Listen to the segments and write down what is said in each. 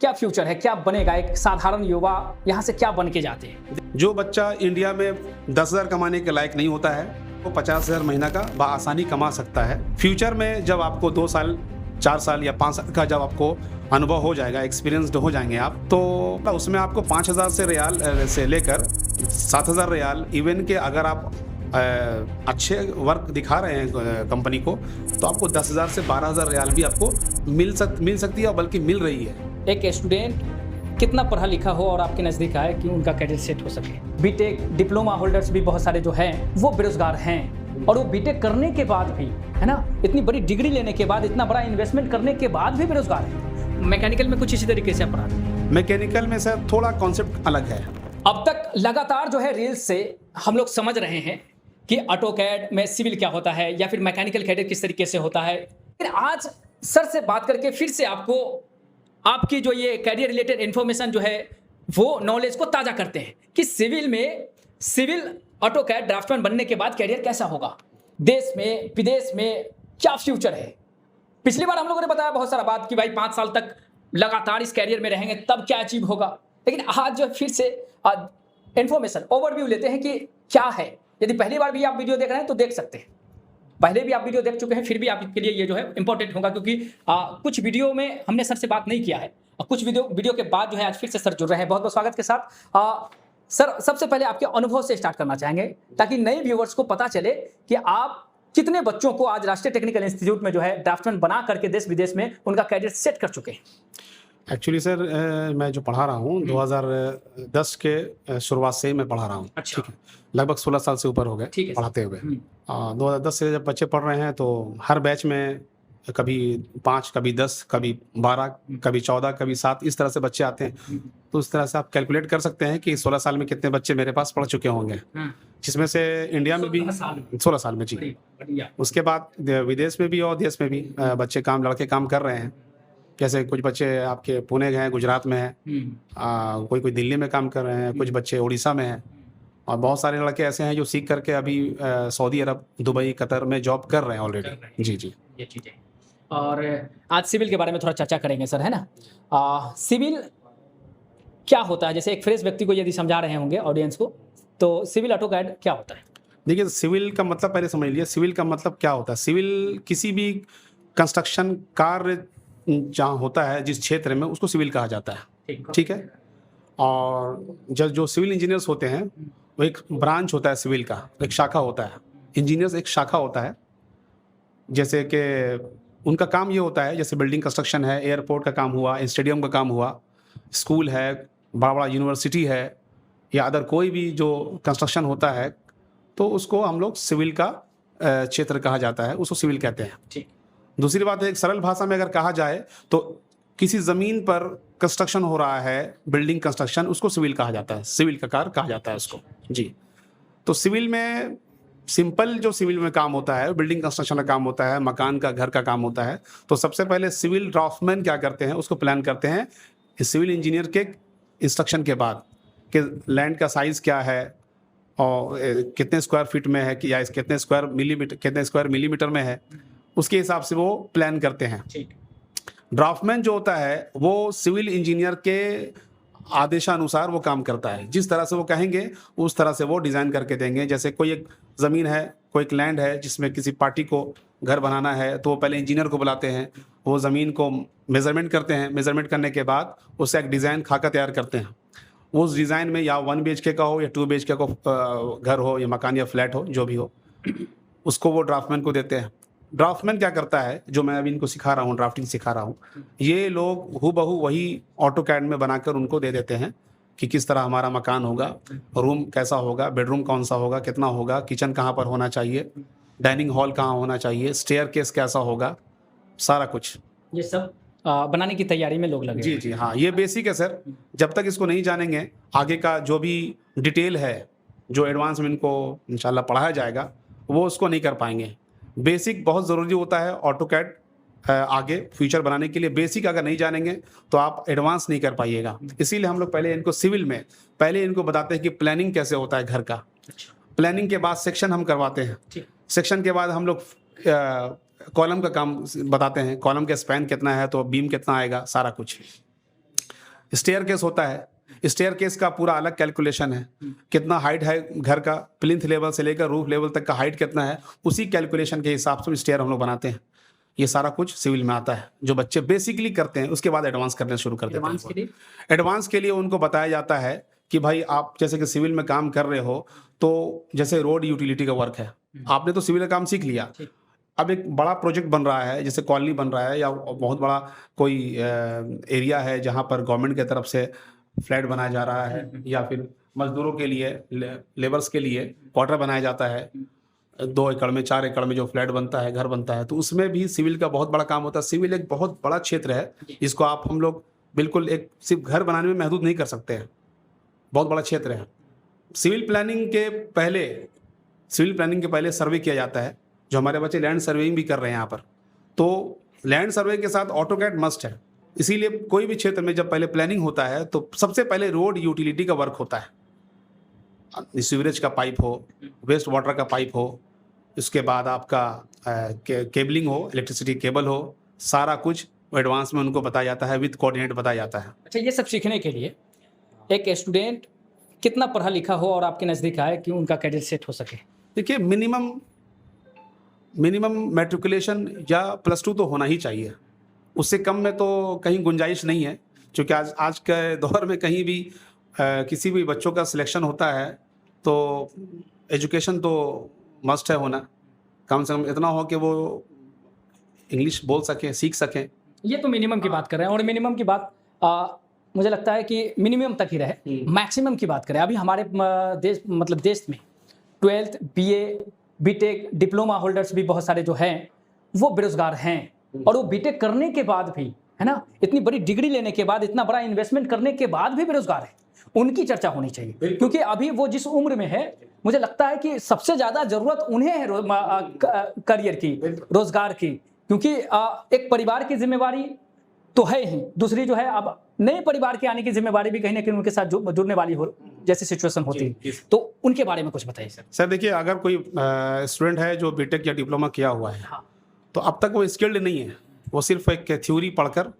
क्या फ्यूचर है, क्या बनेगा एक साधारण युवा यहाँ से क्या बन के जाते हैं? जो बच्चा इंडिया में 10,000 कमाने के लायक नहीं होता है वो 50,000 महीना का बआसानी कमा सकता है। फ्यूचर में जब आपको 2 साल 4 साल या 5 साल का जब आपको अनुभव हो जाएगा, एक्सपीरियंसड हो जाएंगे आप, तो उसमें आपको 5,000 से रियाल से लेकर 7,000 रियाल, इवन के अगर आप अच्छे वर्क दिखा रहे हैं कंपनी को, तो आपको 10,000 से 12,000 रियाल भी आपको मिल सकती है, बल्कि मिल रही है। एक स्टूडेंट कितना पढ़ा लिखा हो और आपके नज़दीक आए कि उनका कैरियर सेट हो सके। बीटेक डिप्लोमा होल्डर्स भी बहुत सारे जो हैं वो बेरोजगार हैं, और वो बीटेक करने के बाद भी, है ना, इतनी बड़ी डिग्री लेने के बाद, इतना बड़ा इन्वेस्टमेंट करने के बाद भी बेरोजगार है। मैकेनिकल में कुछ इसी तरीके से आप पढ़ा रहे हैं? मैकेनिकल में सर थोड़ा कॉन्सेप्ट अलग है। अब तक लगातार जो है रील्स से हम लोग समझ रहे हैं कि ऑटोकैड में सिविल क्या होता है या फिर मैकेनिकल कैरियर किस तरीके से होता है। फिर आज सर से बात करके फिर से आपको आपकी जो ये कैरियर रिलेटेड इन्फॉर्मेशन जो है वो नॉलेज को ताज़ा करते हैं कि सिविल ऑटोकैड ड्राफ्टमैन बनने के बाद कैरियर कैसा होगा, देश में विदेश में क्या फ्यूचर है। पिछली बार हम लोगों ने बताया बहुत सारा बात कि भाई 5 साल तक लगातार इस कैरियर में रहेंगे तब क्या अचीव होगा, लेकिन आज जो फिर से इन्फॉर्मेशन ओवरव्यू लेते हैं कि क्या है। यदि पहली बार भी आप वीडियो देख रहे हैं तो देख सकते हैं, पहले भी आप वीडियो देख चुके हैं, फिर भी आपके लिए ये जो है इंपॉर्टेंट होगा, क्योंकि कुछ वीडियो में हमने सर से बात नहीं किया है और कुछ वीडियो के बाद जो है आज फिर से सर जुड़ रहे हैं। बहुत बहुत स्वागत के साथ सर, सबसे पहले आपके अनुभव से स्टार्ट करना चाहेंगे ताकि नए व्यूवर्स को पता चले कि आप कितने बच्चों को आज राष्ट्रीय टेक्निकल इंस्टीट्यूट में जो है ड्राफ्टमैन बना करके देश विदेश में उनका कैरियर सेट कर चुके हैं। एक्चुअली सर मैं जो पढ़ा रहा हूँ 2010 के शुरुआत से ही मैं पढ़ा रहा हूँ। अच्छा। ठीक है, लगभग 16 साल से ऊपर हो गए पढ़ाते हुए। 2010 से जब बच्चे पढ़ रहे हैं तो हर बैच में कभी 5, कभी 10, कभी 12, कभी 14, कभी 7, इस तरह से बच्चे आते हैं। तो उस तरह से आप कैलकुलेट कर सकते हैं कि 16 साल में कितने बच्चे मेरे पास पढ़ चुके होंगे, जिसमें से इंडिया में भी 16 साल में जी, उसके बाद विदेश में भी और देश में भी बच्चे लड़के काम कर रहे हैं। जैसे कुछ बच्चे आपके पुणे हैं, गुजरात में हैं, कोई दिल्ली में काम कर रहे हैं, कुछ बच्चे उड़ीसा में हैं, और बहुत सारे लड़के ऐसे हैं जो सीख करके अभी सऊदी अरब, दुबई, कतर में जॉब कर रहे हैं ऑलरेडी। जी ये चीज़ें। और आज सिविल के बारे में थोड़ा चर्चा करेंगे सर, है ना। सिविल क्या होता है, जैसे एक फ्रेश व्यक्ति को यदि समझा रहे होंगे ऑडियंस को, तो सिविल ऑटोकैड क्या होता है? देखिए, सिविल का मतलब पहले समझ लीजिए, सिविल का मतलब क्या होता है। सिविल किसी भी कंस्ट्रक्शन कार्य जहाँ होता है, जिस क्षेत्र में, उसको सिविल कहा जाता है। ठीक है। और जो सिविल इंजीनियर्स होते हैं वो एक ब्रांच होता है सिविल का, एक शाखा होता है। इंजीनियर्स एक शाखा होता है, जैसे कि उनका काम ये होता है, जैसे बिल्डिंग कंस्ट्रक्शन है, एयरपोर्ट का काम हुआ, स्टेडियम का काम हुआ, स्कूल है, बड़ा बड़ा यूनिवर्सिटी है, या अदर कोई भी जो कंस्ट्रक्शन होता है, तो उसको हम लोग सिविल का क्षेत्र कहा जाता है, उसको सिविल कहते हैं। दूसरी बात है, एक सरल भाषा में अगर कहा जाए तो किसी ज़मीन पर कंस्ट्रक्शन हो रहा है, बिल्डिंग कंस्ट्रक्शन, उसको सिविल कहा जाता है, सिविल का कार्य कहा जाता है उसको जी। तो सिविल में सिंपल जो सिविल में काम होता है, बिल्डिंग कंस्ट्रक्शन का काम होता है, मकान का, घर का काम होता है। तो सबसे पहले सिविल ड्राफ्टमैन क्या करते हैं, उसको प्लान करते हैं सिविल इंजीनियर के इंस्ट्रक्शन के बाद, कि लैंड का साइज़ क्या है और कितने स्क्वायर फीट में है, कि या कितने स्क्वायर मिलीमीटर में है, उसके हिसाब से वो प्लान करते हैं। ड्राफ्टमैन जो होता है वो सिविल इंजीनियर के आदेशानुसार वो काम करता है, जिस तरह से वो कहेंगे उस तरह से वो डिज़ाइन करके देंगे। जैसे कोई एक ज़मीन है, कोई एक लैंड है जिसमें किसी पार्टी को घर बनाना है, तो वो पहले इंजीनियर को बुलाते हैं, वो ज़मीन को मेज़रमेंट करते हैं, मेज़रमेंट करने के बाद उससे एक डिज़ाइन खाका तैयार करते हैं। उस डिज़ाइन में या 1 BHK का हो या 2 BHK का घर हो या मकान या फ्लैट हो, जो भी हो, उसको वो ड्राफ्टमैन को देते हैं। ड्राफ्टमैन क्या करता है, जो मैं अभी इनको सिखा रहा हूँ, ड्राफ्टिंग सिखा रहा हूँ, ये लोग हूबहू वही ऑटोकैड में बनाकर उनको दे देते हैं कि किस तरह हमारा मकान होगा, रूम कैसा होगा, बेडरूम कौन सा होगा, कितना होगा, किचन कहाँ पर होना चाहिए, डाइनिंग हॉल कहाँ होना चाहिए, स्टेयरकेस कैसा होगा, सारा कुछ ये सब बनाने की तैयारी में लोग लगे। जी हाँ, ये बेसिक है सर। जब तक इसको नहीं जानेंगे, आगे का जो भी डिटेल है, जो एडवांस में इनको इंशाल्लाह पढ़ाया जाएगा, वो उसको नहीं कर पाएंगे। बेसिक बहुत ज़रूरी होता है ऑटोकैड आगे फ्यूचर बनाने के लिए। बेसिक अगर नहीं जानेंगे तो आप एडवांस नहीं कर पाइएगा। इसीलिए हम लोग पहले इनको सिविल में पहले इनको बताते हैं कि प्लानिंग कैसे होता है घर का। प्लानिंग के बाद सेक्शन हम करवाते हैं, सेक्शन के बाद हम लोग कॉलम का काम बताते हैं, कॉलम का स्पैन कितना है तो बीम कितना आएगा, सारा कुछ। स्टेयर केस होता है, स्टेयर केस का पूरा अलग कैलकुलेशन है, कितना हाइट है घर का, प्लिंथ लेवल से लेकर रूफ लेवल तक का हाइट कितना है, उसी कैलकुलेशन के हिसाब से स्टेयर हम लोग बनाते हैं। ये सारा कुछ सिविल में आता है, जो बच्चे बेसिकली करते हैं, उसके बाद एडवांस करना शुरू कर देते हैं। एडवांस के लिए एडवांस के लिए उनको बताया जाता है कि भाई आप जैसे कि सिविल में काम कर रहे हो, तो जैसे रोड यूटिलिटी का वर्क है, आपने तो सिविल का काम सीख लिया, अब एक बड़ा प्रोजेक्ट बन रहा है, जैसे कॉलोनी बन रहा है या बहुत बड़ा कोई एरिया है जहाँ पर गवर्नमेंट की तरफ से फ्लैट बनाया जा रहा है, या फिर मजदूरों के लिए, लेबर्स के लिए क्वार्टर बनाया जाता है, 2 एकड़ में 4 एकड़ में जो फ्लैट बनता है, घर बनता है, तो उसमें भी सिविल का बहुत बड़ा काम होता है। सिविल एक बहुत बड़ा क्षेत्र है, जिसको आप हम लोग बिल्कुल एक सिर्फ घर बनाने में महदूद नहीं कर सकते हैं, बहुत बड़ा क्षेत्र है। सिविल प्लानिंग के पहले सर्वे किया जाता है, जो हमारे बच्चे लैंड सर्वेइंग भी कर रहे हैं यहाँ पर, तो लैंड सर्वे के साथ ऑटोकैड मस्ट है। इसीलिए कोई भी क्षेत्र में जब पहले प्लानिंग होता है तो सबसे पहले रोड यूटिलिटी का वर्क होता है, सीवरेज का पाइप हो, वेस्ट वाटर का पाइप हो, उसके बाद आपका केबलिंग हो, इलेक्ट्रिसिटी केबल हो, सारा कुछ एडवांस में उनको बताया जाता है, विद कोऑर्डिनेट बताया जाता है। अच्छा, ये सब सीखने के लिए एक स्टूडेंट कितना पढ़ा लिखा हो और आपके नज़दीक आए कि उनका कैरियर सेट हो सके? देखिए, मिनिमम मैट्रिकुलेशन या +2 तो होना ही चाहिए, उससे कम में तो कहीं गुंजाइश नहीं है, क्योंकि आज के दौर में कहीं भी किसी भी बच्चों का सिलेक्शन होता है तो एजुकेशन तो मस्ट है होना, कम से कम इतना हो कि वो इंग्लिश बोल सकें, सीख सकें। ये तो मिनिमम की बात कर रहे हैं, और मिनिमम की बात मुझे लगता है कि मिनिमम तक ही रहे। मैक्सिमम की बात करें, अभी हमारे देश में 12th BA BTech diploma holders भी बहुत सारे जो हैं वो बेरोजगार हैं, और वो बीटेक करने के बाद भी, है ना, इतनी बड़ी डिग्री लेने के बाद, इतना बड़ा इन्वेस्टमेंट करने के बाद भी बेरोजगार है। उनकी चर्चा होनी चाहिए, क्योंकि अभी वो जिस उम्र में है, मुझे लगता है कि सबसे ज्यादा जरूरत उन्हें है करियर की, रोजगार की, क्योंकि एक परिवार की जिम्मेवारी तो है ही, दूसरी जो है अब नए परिवार के आने की जिम्मेवारी भी कहीं ना कहीं उनके साथ जुड़ने वाली हो, जैसी सिचुएशन होती है, तो उनके बारे में कुछ बताइए सर। सर देखिए, अगर कोई स्टूडेंट है जो बीटेक या डिप्लोमा किया हुआ है, हाँ, तो अब तक वो स्किल्ड नहीं है, वो सिर्फ एक थ्योरी पढ़कर,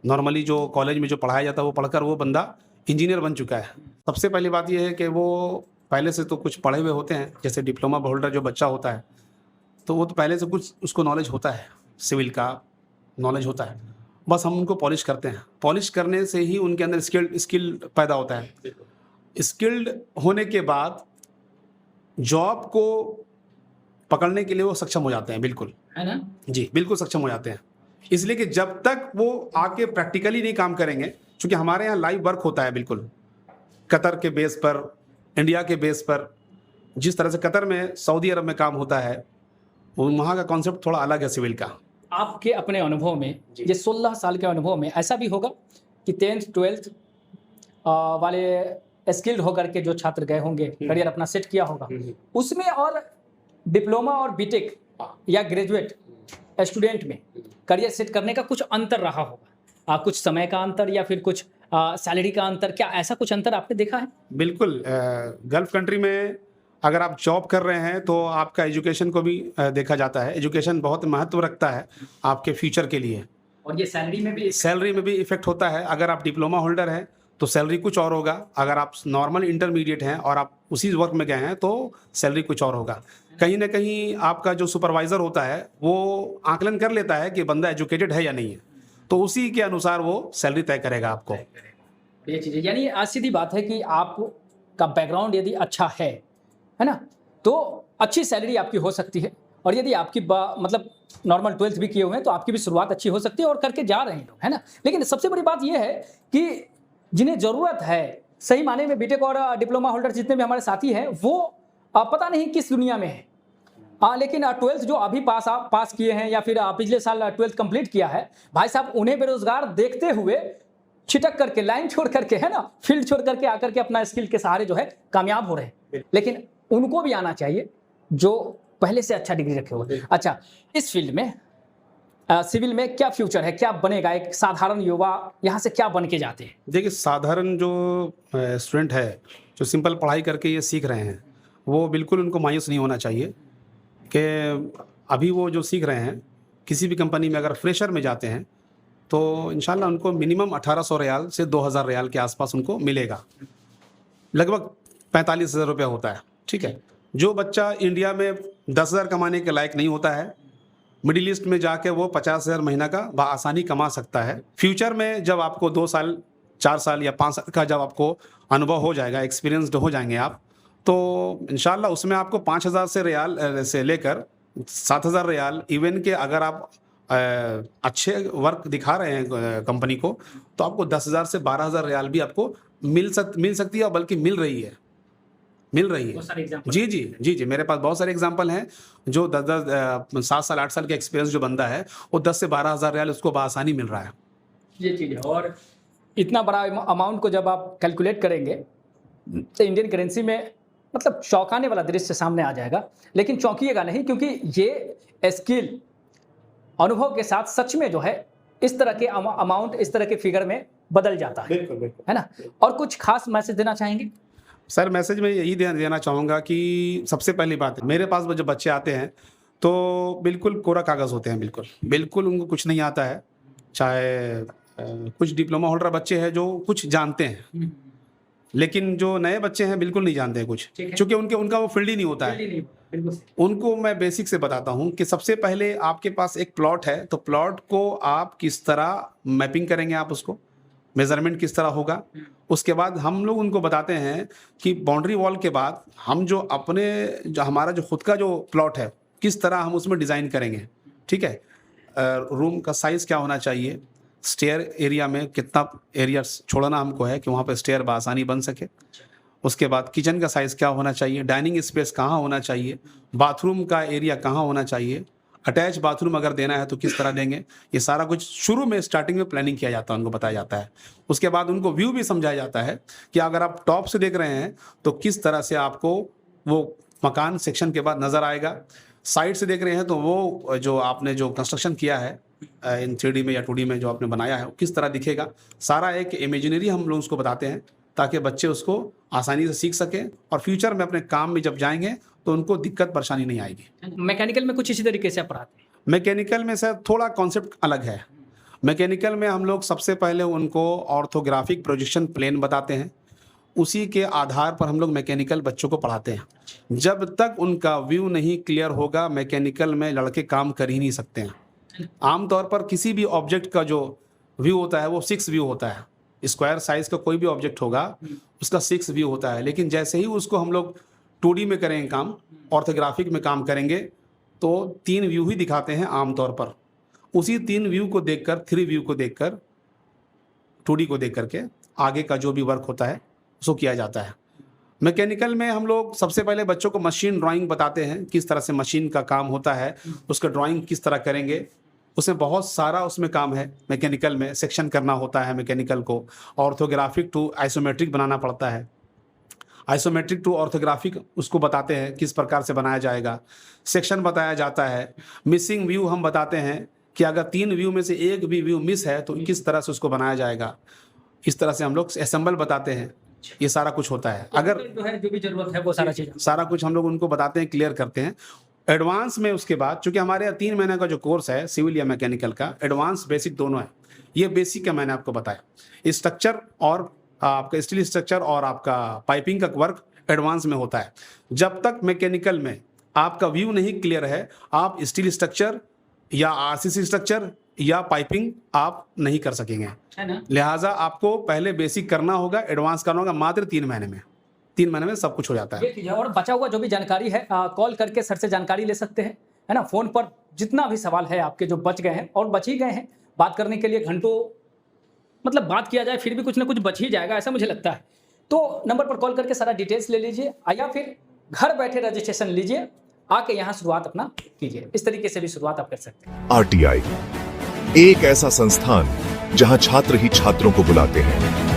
नॉर्मली जो कॉलेज में जो पढ़ाया जाता है वो पढ़कर वो बंदा इंजीनियर बन चुका है। सबसे पहली बात ये है कि वो पहले से तो कुछ पढ़े हुए होते हैं, जैसे डिप्लोमा होल्डर जो बच्चा होता है तो वो तो पहले से कुछ उसको नॉलेज होता है, सिविल का नॉलेज होता है, बस हम उनको पॉलिश करते हैं। पॉलिश करने से ही उनके अंदर स्किल पैदा होता है। स्किल्ड होने के बाद जॉब को पकड़ने के लिए वो सक्षम हो जाते हैं, बिल्कुल, है ना जी, बिल्कुल सक्षम हो जाते हैं। इसलिए कि जब तक वो आके प्रैक्टिकली नहीं काम करेंगे, क्योंकि हमारे यहाँ लाइव वर्क होता है, बिल्कुल कतर के बेस पर, इंडिया के बेस पर, जिस तरह से कतर में, सऊदी अरब में काम होता है, वहाँ का कॉन्सेप्ट थोड़ा अलग है सिविल का। आपके अपने अनुभव में, ये 16 साल के अनुभव में ऐसा भी होगा कि 10th 12th वाले स्किल्ड होकर के जो छात्र गए होंगे, करियर अपना सेट किया होगा, उसमें और डिप्लोमा और बीटेक या ग्रेजुएट स्टूडेंट में करियर सेट करने का कुछ अंतर रहा होगा, कुछ समय का अंतर या फिर कुछ सैलरी का अंतर, क्या ऐसा कुछ अंतर आपने देखा है? बिल्कुल, गल्फ कंट्री में अगर आप जॉब कर रहे हैं तो आपका एजुकेशन को भी देखा जाता है। एजुकेशन बहुत महत्व रखता है आपके फ्यूचर के लिए, और ये सैलरी में भी इफेक्ट होता है। अगर आप डिप्लोमा होल्डर हैं तो सैलरी कुछ और होगा, अगर आप नॉर्मल इंटरमीडिएट हैं और आप उसी वर्क में गए हैं तो सैलरी कुछ और होगा। कहीं ना कहीं आपका जो सुपरवाइजर होता है वो आकलन कर लेता है कि बंदा एजुकेटेड है या नहीं है, तो उसी के अनुसार वो सैलरी तय करेगा आपको। ये चीज़ें, यानी आज सीधी बात है कि आपका बैकग्राउंड यदि अच्छा है ना, तो अच्छी सैलरी आपकी हो सकती है, और यदि आपकी मतलब नॉर्मल 12th भी किए हुए हैं तो आपकी भी शुरुआत अच्छी हो सकती है, और करके जा रहे हैं लोग, है ना। लेकिन सबसे बड़ी बात यह है कि जिन्हें ज़रूरत है, सही माने में बीटेक और डिप्लोमा होल्डर जितने भी हमारे साथी हैं, वो पता नहीं किस दुनिया में है, लेकिन 12th जो अभी पास किए हैं या फिर पिछले साल 12th कंप्लीट किया है, भाई साहब उन्हें बेरोजगार देखते हुए छिटक करके, लाइन छोड़ करके, है ना, फील्ड छोड़ करके आकर के अपना स्किल के सहारे जो है कामयाब हो रहे हैं। लेकिन उनको भी आना चाहिए जो पहले से अच्छा डिग्री रखे हुए। अच्छा, इस फील्ड में सिविल में क्या फ्यूचर है, क्या बनेगा एक साधारण युवा, यहाँ से क्या बन के जाते हैं? देखिए, साधारण जो स्टूडेंट है जो सिंपल पढ़ाई करके ये सीख रहे हैं, वो बिल्कुल उनको मायूस नहीं होना चाहिए कि अभी वो जो सीख रहे हैं, किसी भी कंपनी में अगर फ्रेशर में जाते हैं तो इंशाल्लाह उनको मिनिमम 1800 रियाल से 2000 रियाल के आसपास उनको मिलेगा, लगभग 45,000 रुपया होता है। ठीक है, जो बच्चा इंडिया में 10,000 कमाने के लायक नहीं होता है, मिडिल ईस्ट में जाके वो 50,000 महीना का बआसानी कमा सकता है। फ्यूचर में जब आपको 2 साल 4 साल या 5 साल का जब आपको अनुभव हो जाएगा, एक्सपीरियंसड हो जाएंगे आप, तो इंशाल्लाह उसमें आपको 5,000 से रियाल से लेकर 7,000 रियाल, इवन के अगर आप अच्छे वर्क दिखा रहे हैं कंपनी को, तो आपको 10,000 से 12,000 रियाल भी आपको मिल सकती है, बल्कि मिल रही है। जी, मेरे पास बहुत सारे एग्जांपल हैं जो 7 साल 8 साल के एक्सपीरियंस जो बंदा है वो 10 से 12,000 रियाल उसको बआसानी मिल रहा है। ये चीज़ है। और इतना बड़ा अमाउंट को जब आप कैलकुलेट करेंगे तो इंडियन करेंसी में मतलब चौंकाने वाला दृश्य सामने आ जाएगा। लेकिन चौंकिएगा नहीं, क्योंकि ये स्किल अनुभव के साथ सच में जो है इस तरह के अमाउंट, इस तरह के फिगर में बदल जाता है। बिल्कुल। है ना। और कुछ खास मैसेज देना चाहेंगे? सर, मैसेज में यही देना चाहूँगा कि सबसे पहली बात, मेरे पास जब बच्चे आते हैं तो बिल्कुल कोरा कागज़ होते हैं, बिल्कुल उनको कुछ नहीं आता है। चाहे कुछ डिप्लोमा होल्डर बच्चे हैं जो कुछ जानते हैं, लेकिन जो नए बच्चे हैं बिल्कुल नहीं जानते हैं कुछ, क्योंकि उनका वो फील्ड ही नहीं होता है। उनको मैं बेसिक से बताता हूँ कि सबसे पहले आपके पास एक प्लॉट है, तो प्लॉट को आप किस तरह मैपिंग करेंगे, आप उसको मेजरमेंट किस तरह होगा। उसके बाद हम लोग उनको बताते हैं कि बाउंड्री वॉल के बाद हम जो हमारा जो खुद का जो प्लॉट है किस तरह हम उसमें डिज़ाइन करेंगे। ठीक है, रूम का साइज़ क्या होना चाहिए, स्टेयर एरिया में कितना एरिया छोड़ना हमको है कि वहाँ पे स्टेयर बआसानी बन सके। उसके बाद किचन का साइज़ क्या होना चाहिए, डाइनिंग स्पेस कहाँ होना चाहिए, बाथरूम का एरिया कहाँ होना चाहिए, अटैच बाथरूम अगर देना है तो किस तरह देंगे। ये सारा कुछ शुरू में स्टार्टिंग में प्लानिंग किया जाता है, उनको बताया जाता है। उसके बाद उनको व्यू भी समझाया जाता है कि अगर आप टॉप से देख रहे हैं तो किस तरह से आपको वो मकान सेक्शन के बाद नज़र आएगा, साइड से देख रहे हैं तो वो जो आपने जो कंस्ट्रक्शन किया है इन 3D में या 2D में जो आपने बनाया है वो किस तरह दिखेगा। सारा एक इमेजिनरी हम लोग उसको बताते हैं ताकि बच्चे उसको आसानी से सीख सकें और फ्यूचर में अपने काम में जब जाएंगे तो उनको दिक्कत परेशानी नहीं आएगी। मैकेनिकल में कुछ इसी तरीके से आप पढ़ाते हैं? मैकेनिकल में सर थोड़ा कॉन्सेप्ट अलग है। मैकेनिकल में हम लोग सबसे पहले उनको ऑर्थोग्राफिक प्रोजेक्शन प्लेन बताते हैं, उसी के आधार पर हम लोग मैकेनिकल बच्चों को पढ़ाते हैं। जब तक उनका व्यू नहीं क्लियर होगा मैकेनिकल में लड़के काम कर ही नहीं सकते हैं। आमतौर पर किसी भी ऑब्जेक्ट का जो व्यू होता है वो 6 व्यू होता है। स्क्वायर साइज का कोई भी ऑब्जेक्ट होगा उसका 6 व्यू होता है, लेकिन जैसे ही उसको हम लोग 2D में करेंगे काम, ऑर्थोग्राफिक में काम करेंगे तो 3 व्यू ही दिखाते हैं आमतौर पर। उसी 3 व्यू को देखकर, 3 व्यू को देखकर, 2D को देख करके आगे का जो भी वर्क होता है उसको किया जाता है। मैकेनिकल में हम लोग सबसे पहले बच्चों को मशीन ड्राइंग बताते हैं, किस तरह से मशीन का काम होता है, उसका ड्राइंग किस तरह करेंगे। उसमें बहुत सारा उसमें काम है। मैकेनिकल में सेक्शन करना होता है, मैकेनिकल को ऑर्थोग्राफिक टू आइसोमेट्रिक बनाना पड़ता है। आइसोमेट्रिक टू ऑर्थोग्राफिक उसको बताते हैं किस प्रकार से बनाया जाएगा। सेक्शन बताया जाता है। मिसिंग व्यू हम बताते हैं कि अगर 3 व्यू में से एक भी व्यू मिस है तो किस तरह से उसको बनाया जाएगा। इस तरह से हम लोग असेंबल बताते हैं। ये सारा कुछ होता है। अगर जो भी जरूरत है वो सारा कुछ हम लोग उनको बताते हैं, क्लियर करते हैं। एडवांस में उसके बाद चूंकि हमारे यहाँ 3 महीने का जो कोर्स है सिविल या मैकेनिकल का, एडवांस बेसिक दोनों है। ये बेसिक का मैंने आपको बताया, स्ट्रक्चर और आपका स्टील स्ट्रक्चर और आपका पाइपिंग का वर्क एडवांस में होता है। जब तक मैकेनिकल में आपका व्यू नहीं क्लियर है आप स्टील स्ट्रक्चर या आरसीसी स्ट्रक्चर या पाइपिंग आप नहीं कर सकेंगे, है ना। लिहाजा आपको पहले बेसिक करना होगा, एडवांस करना होगा। मात्र 3 महीने में, 3 महीने में सब कुछ हो जाता है। और बचा हुआ जो भी जानकारी है कॉल करके सर से जानकारी ले सकते हैं, है ना। फोन पर जितना भी सवाल है आपके जो बच गए हैं और बच ही गए हैं, बात करने के लिए घंटों मतलब बात किया जाए फिर भी कुछ ना कुछ बच ही जाएगा, ऐसा मुझे लगता है। तो नंबर पर कॉल करके सारा डिटेल्स ले लीजिए या फिर घर बैठे रजिस्ट्रेशन लीजिए, आके यहाँ शुरुआत अपना कीजिए। इस तरीके से भी शुरुआत आप कर सकते हैं। RTI एक ऐसा संस्थान जहां छात्र ही छात्रों को बुलाते हैं।